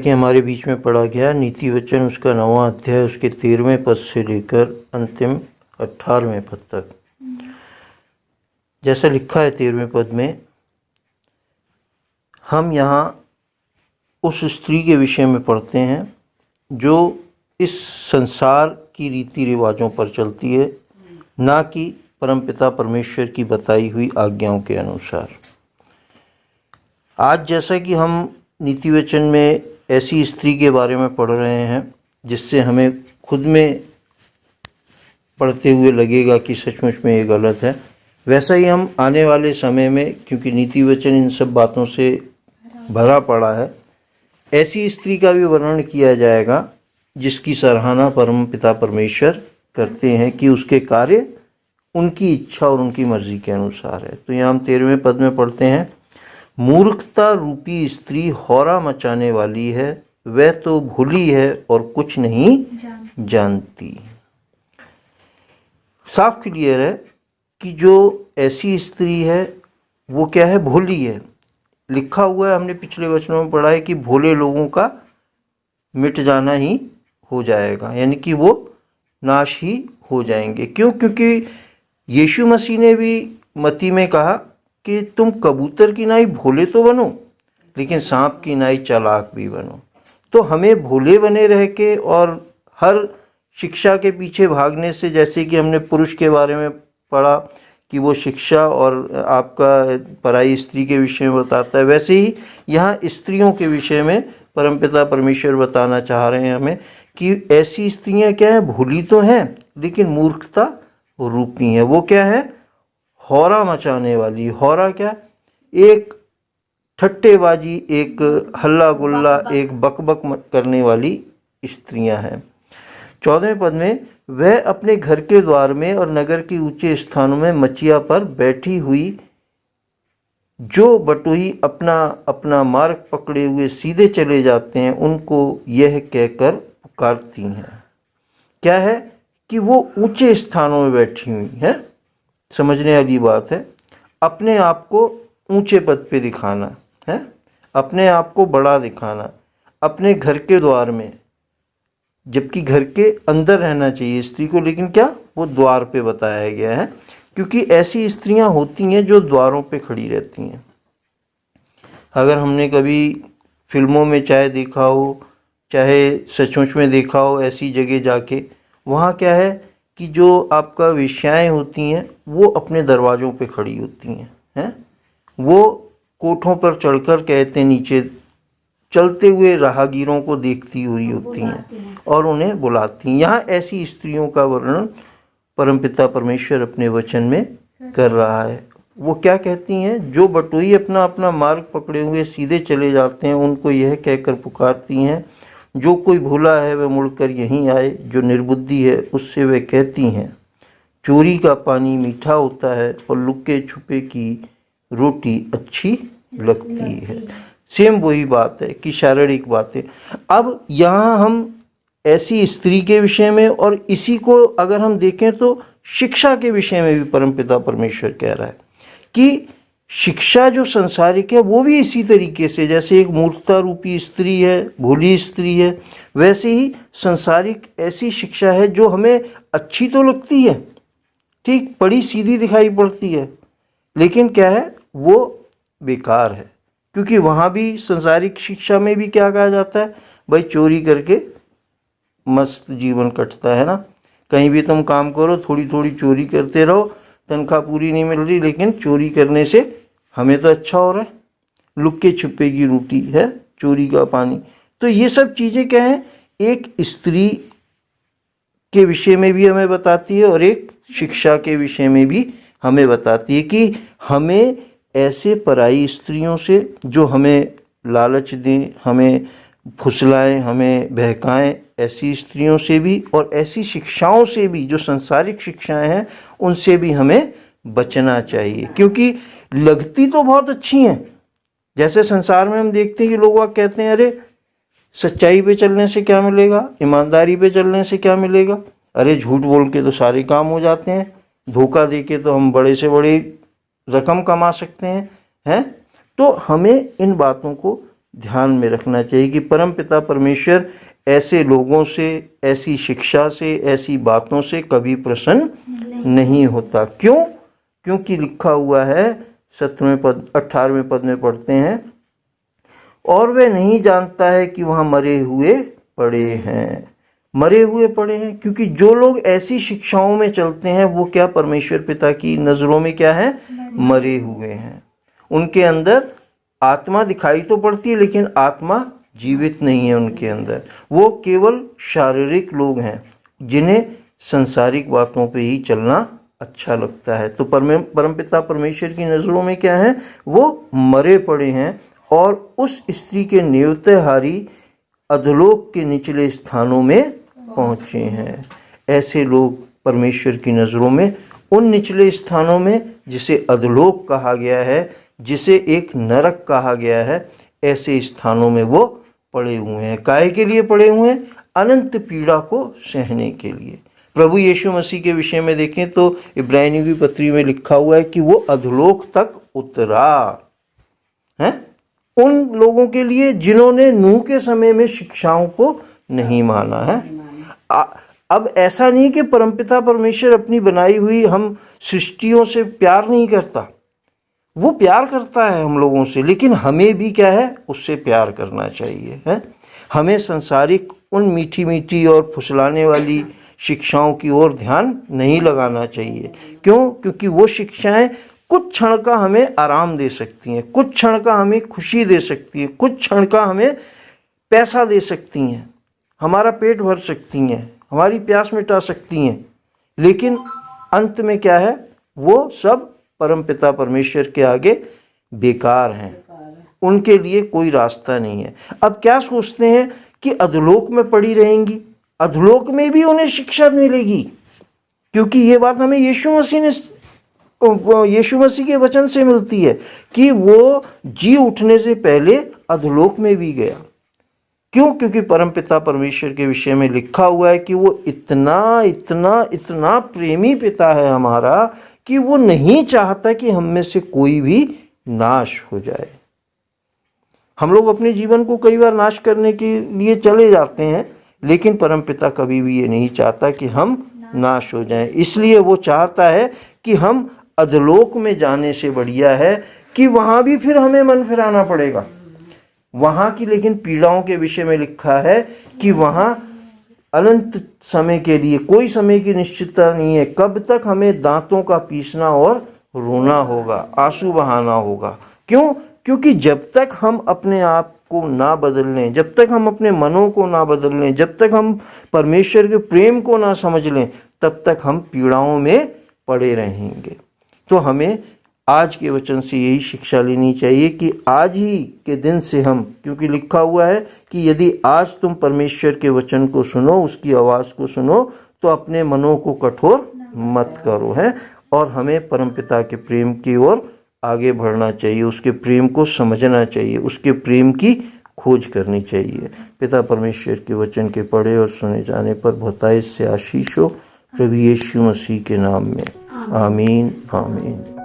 कि हमारे बीच में पढ़ा गया नीति वचन उसका 9वां अध्याय उसके 13वें पद से लेकर अंतिम 18वें पद तक। जैसा लिखा है 13वें पद में, हम यहाँ उस स्त्री के विषय में पढ़ते हैं जो इस संसार की रीति रिवाजों पर चलती है, ना कि परमपिता परमेश्वर की बताई हुई आज्ञाओं के अनुसार। आज जैसा कि हम नीति वचन में ऐसी स्त्री के बारे में पढ़ रहे हैं जिससे हमें खुद में पढ़ते हुए लगेगा कि सचमुच में ये गलत है, वैसा ही हम आने वाले समय में, क्योंकि नीति वचन इन सब बातों से भरा पड़ा है, ऐसी स्त्री का भी वर्णन किया जाएगा जिसकी सराहना परम पिता परमेश्वर करते हैं कि उसके कार्य उनकी इच्छा और उनकी मर्जी के अनुसार है। तो यहाँ हम 13वें पद में पढ़ते हैं, मूर्खता रूपी स्त्री हौरा मचाने वाली है, वह तो भूली है और कुछ नहीं जानती। साफ क्लियर है कि जो ऐसी स्त्री है वो क्या है, भोली है। लिखा हुआ है, हमने पिछले वचनों में पढ़ा है कि भोले लोगों का मिट जाना ही हो जाएगा, यानी कि वो नाश ही हो जाएंगे। क्यों? क्योंकि यीशु मसीह ने भी मत्ती में कहा कि तुम कबूतर की नाई भोले तो बनो, लेकिन सांप की नाई चालाक भी बनो। तो हमें भोले बने रह के और हर शिक्षा के पीछे भागने से, जैसे कि हमने पुरुष के बारे में पढ़ा कि वो शिक्षा और आपका पराई स्त्री के विषय में बताता है, वैसे ही यहाँ स्त्रियों के विषय में परमपिता परमेश्वर बताना चाह रहे हैं हमें कि ऐसी स्त्रियां क्या है, भोली तो हैं लेकिन मूर्खता रूपी हैं। वो क्या है, हौरा मचाने वाली। हौरा क्या, एक ठट्टेबाजी, एक हल्ला गुल्ला, एक बकबक करने वाली स्त्रियां हैं। 14वें पद में, वह अपने घर के द्वार में और नगर के ऊंचे स्थानों में मचिया पर बैठी हुई जो बटोही अपना अपना मार्ग पकड़े हुए सीधे चले जाते हैं, उनको यह कहकर पुकारती हैं। क्या है कि वो ऊंचे स्थानों में बैठी हुई हैं। समझने वाली बात है, अपने आप को ऊंचे पद पे दिखाना है, अपने आप को बड़ा दिखाना, अपने घर के द्वार में, जबकि घर के अंदर रहना चाहिए स्त्री को, लेकिन क्या वो द्वार पे बताया गया है, क्योंकि ऐसी स्त्रियां होती हैं जो द्वारों पे खड़ी रहती हैं। अगर हमने कभी फिल्मों में चाहे देखा हो, चाहे सचमुच में देखा हो, ऐसी जगह जाके, वहाँ क्या है कि जो आपका वेश्याएं होती हैं वो अपने दरवाज़ों पे खड़ी होती हैं, वो कोठों पर चढ़कर, कहते नीचे चलते हुए राहगीरों को देखती हुई होती हैं और उन्हें बुलाती हैं। यहाँ ऐसी स्त्रियों का वर्णन परमपिता परमेश्वर अपने वचन में कर रहा है। वो क्या कहती हैं, जो बटोही अपना अपना मार्ग पकड़े हुए सीधे चले जाते हैं, उनको यह कहकर पुकारती हैं, जो कोई भूला है वह मुड़कर यहीं आए, जो निर्बुद्धि है उससे वे कहती हैं, चोरी का पानी मीठा होता है और लुके छुपे की रोटी अच्छी लगती है। सेम वही बात है कि शारीरिक बातें। अब यहाँ हम ऐसी स्त्री के विषय में, और इसी को अगर हम देखें तो शिक्षा के विषय में भी परमपिता परमेश्वर कह रहा है कि शिक्षा जो संसारिक है वो भी इसी तरीके से, जैसे एक मूर्खता रूपी स्त्री है, भोली स्त्री है, वैसे ही संसारिक ऐसी शिक्षा है जो हमें अच्छी तो लगती है, ठीक, बड़ी सीधी दिखाई पड़ती है, लेकिन क्या है, वो बेकार है। क्योंकि वहाँ भी संसारिक शिक्षा में भी क्या कहा जाता है, भाई चोरी करके मस्त जीवन कटता है ना, कहीं भी तुम काम करो, थोड़ी थोड़ी चोरी करते रहो, तनख्वाह पूरी नहीं मिल रही, लेकिन चोरी करने से हमें तो अच्छा हो रहा है, लुक्के छुपे की रोटी है, चोरी का पानी। तो ये सब चीज़ें क्या है, एक स्त्री के विषय में भी हमें बताती है और एक शिक्षा के विषय में भी हमें बताती है कि हमें ऐसे पराई स्त्रियों से जो हमें लालच दें, हमें फुसलाएं, हमें बहकाएं, ऐसी स्त्रियों से भी और ऐसी शिक्षाओं से भी जो संसारिक शिक्षाएं हैं उनसे भी हमें बचना चाहिए। क्योंकि लगती तो बहुत अच्छी हैं, जैसे संसार में हम देखते हैं कि लोग वह कहते हैं, अरे सच्चाई पे चलने से क्या मिलेगा, ईमानदारी पे चलने से क्या मिलेगा, अरे झूठ बोल के तो सारे काम हो जाते हैं, धोखा दे के तो हम बड़े से बड़ी रकम कमा सकते हैं। तो हमें इन बातों को ध्यान में रखना चाहिए कि परमपिता परमेश्वर ऐसे लोगों से, ऐसी शिक्षा से, ऐसी बातों से कभी प्रसन्न नहीं होता। क्यों? क्योंकि लिखा हुआ है 18वें पद में पढ़ते हैं, और वह नहीं जानता है कि वहां मरे हुए पड़े हैं। मरे हुए पड़े हैं क्योंकि जो लोग ऐसी शिक्षाओं में चलते हैं वो क्या, परमेश्वर पिता की नजरों में क्या है, मरे हुए हैं। उनके अंदर आत्मा दिखाई तो पड़ती है लेकिन आत्मा जीवित नहीं है उनके अंदर। वो केवल शारीरिक लोग हैं जिन्हें संसारिक बातों पे ही चलना अच्छा लगता है। तो परमपिता परमेश्वर की नजरों में क्या है, वो मरे पड़े हैं और उस स्त्री के नेवतेहारी अधोलोक के निचले स्थानों में पहुंचे हैं। ऐसे लोग परमेश्वर की नजरों में उन निचले स्थानों में, जिसे अधोलोक कहा गया है, जिसे एक नरक कहा गया है, ऐसे स्थानों में वो पड़े हुए हैं। काहे के लिए पड़े हुए हैं? अनंत पीड़ा को सहने के लिए। प्रभु यीशु मसीह के विषय में देखें तो इब्रानियों की पत्री में लिखा हुआ है कि वो अधोलोक तक उतरा है उन लोगों के लिए जिन्होंने नूह के समय में शिक्षाओं को नहीं माना है। अब ऐसा नहीं कि परमपिता परमेश्वर अपनी बनाई हुई हम सृष्टियों से प्यार नहीं करता, वो प्यार करता है हम लोगों से, लेकिन हमें भी क्या है, उससे प्यार करना चाहिए है। हमें संसारिक उन मीठी मीठी और फुसलाने वाली शिक्षाओं की ओर ध्यान नहीं लगाना चाहिए। क्यों? क्योंकि वो शिक्षाएं कुछ क्षण का हमें आराम दे सकती हैं, कुछ क्षण का हमें खुशी दे सकती है, कुछ क्षण का हमें पैसा दे सकती हैं, हमारा पेट भर सकती हैं, हमारी प्यास मिटा सकती हैं, लेकिन अंत में क्या है, वो सब परमपिता परमेश्वर के आगे बेकार हैं। उनके लिए कोई रास्ता नहीं है। अब क्या सोचते हैं कि अधोलोक में पड़ी रहेंगी, अधोलोक में भी उन्हें शिक्षा मिलेगी, क्योंकि ये बात हमें यीशु मसीह के वचन से मिलती है कि वो जी उठने से पहले अधोलोक में भी गया। क्यों? क्योंकि परमपिता परमेश्वर के विषय में लिखा हुआ है कि वो इतना इतना इतना प्रेमी पिता है हमारा कि वो नहीं चाहता कि हम में से कोई भी नाश हो जाए। हम लोग अपने जीवन को कई बार नाश करने के लिए चले जाते हैं, लेकिन परमपिता कभी भी ये नहीं चाहता कि हम नाश हो जाएं। इसलिए वो चाहता है कि हम अधोलोक में जाने से बढ़िया है कि वहां भी फिर हमें मन फिराना पड़ेगा। वहां की लेकिन पीड़ाओं के विषय में लिखा है कि वहां अनंत समय के लिए कोई समय की निश्चितता नहीं है, कब तक हमें दांतों का पीसना और रोना होगा, आंसू बहाना होगा। क्यों? क्योंकि जब तक हम अपने आप को ना बदल लें, जब तक हम अपने मनों को ना बदल लें, जब तक हम परमेश्वर के प्रेम को ना समझ लें, तब तक हम पीड़ाओं में पड़े रहेंगे। तो हमें आज के वचन से यही शिक्षा लेनी चाहिए कि आज ही के दिन से हम, क्योंकि लिखा हुआ है कि यदि आज तुम परमेश्वर के वचन को सुनो, उसकी आवाज़ को सुनो, तो अपने मनों को कठोर मत करो है। और हमें परमपिता के प्रेम की ओर आगे बढ़ना चाहिए, उसके प्रेम को समझना चाहिए, उसके प्रेम की खोज करनी चाहिए। पिता परमेश्वर के वचन के पढ़े और सुने जाने पर बहुतायत से आशीष हो, प्रभु यीशु मसीह के नाम में आमीन आमीन।